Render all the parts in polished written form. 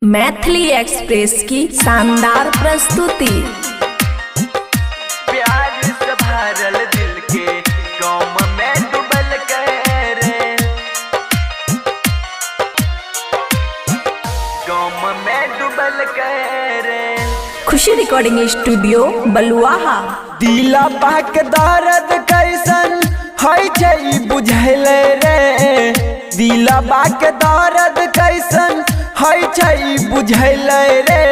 Maithili express की शानदार प्रस्तुति। प्यार से भरल दिल के गम में डूबल रे, गम में डूबल रे। खुशी रिकॉर्डिंग स्टूडियो बलुआहा। दिला पाक दर्द कैसन है छै बुझल रे, दिला पाक दर्द कैसन है छै बुझल रे।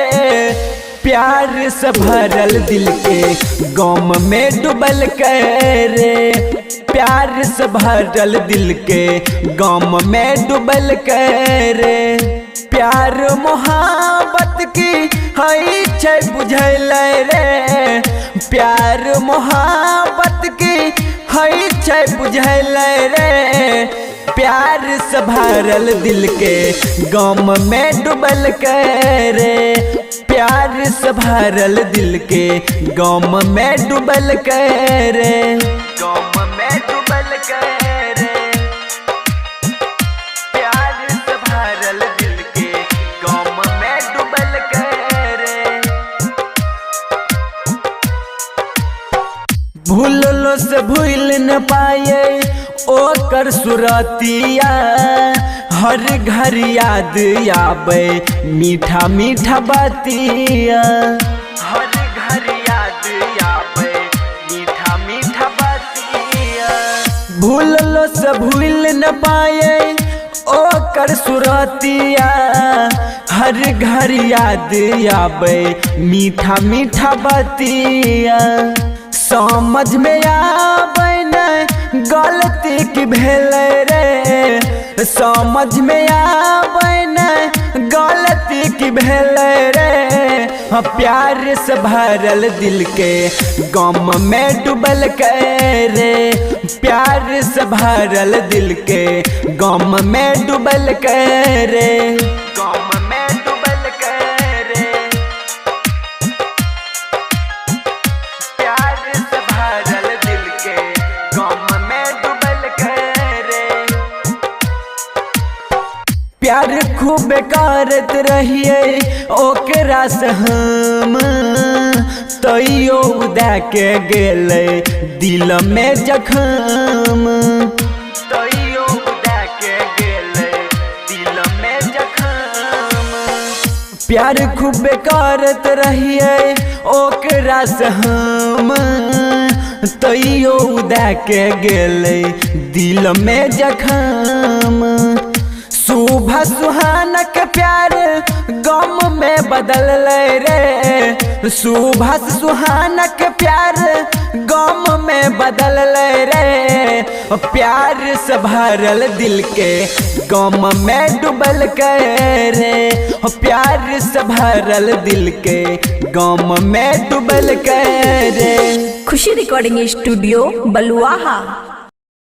प्यार से भरल दिल के गम में डूबल रे, प्यार से भरल दिल के गम में डूबल रे। प्यार मोहब्बत की है छै बुझल रे, प्यार मोहब्बत की है छै बुझल रे। प्यार से भरल दिल के गम में डूबल रे, प्यार से भरल दिल के गम में डूबल रे, गम में डूबल रे। प्यार से भरल दिल के गम में डूबल रे। भूललो से भूल न पाए ओकर सुरतिया, हर घर याद आवे मीठा मीठा बातिया, हर घर याद आवे मीठा मीठा बातिया। भूललो से भूल न पाए ओकर सुरतिया, हर घर याद आवे मीठा मीठा बातिया। समझ में आवे न गलती की भेल रे, समझ में आवे न गलती की भेल रे। प्यार से भरल दिल के गम में डूबल रे, प्यार से भरल दिल के गम में डूबल रे, गम में डूबल रे। प्यार से भरल दिल के गम में डूबल रे। प्यार खूब करत रहिए ओकरा से हम, तैयो उदा के गेले दिल में जखम, तैयो उदा के गेले दिल में जखम। प्यार खूब करत रहिए ओकरा से हम, तैयो उदा के गेले दिल में जखम। सुबह सुहानक प्यार गम में बदल रे, सुबह सुहानक प्यार गम में बदल रे। प्यार से भरल दिल के गम में डूबल रे, प्यार से भरल दिल के गम में डूबल रे। खुशी रिकॉर्डिंग स्टूडियो बलुआहा।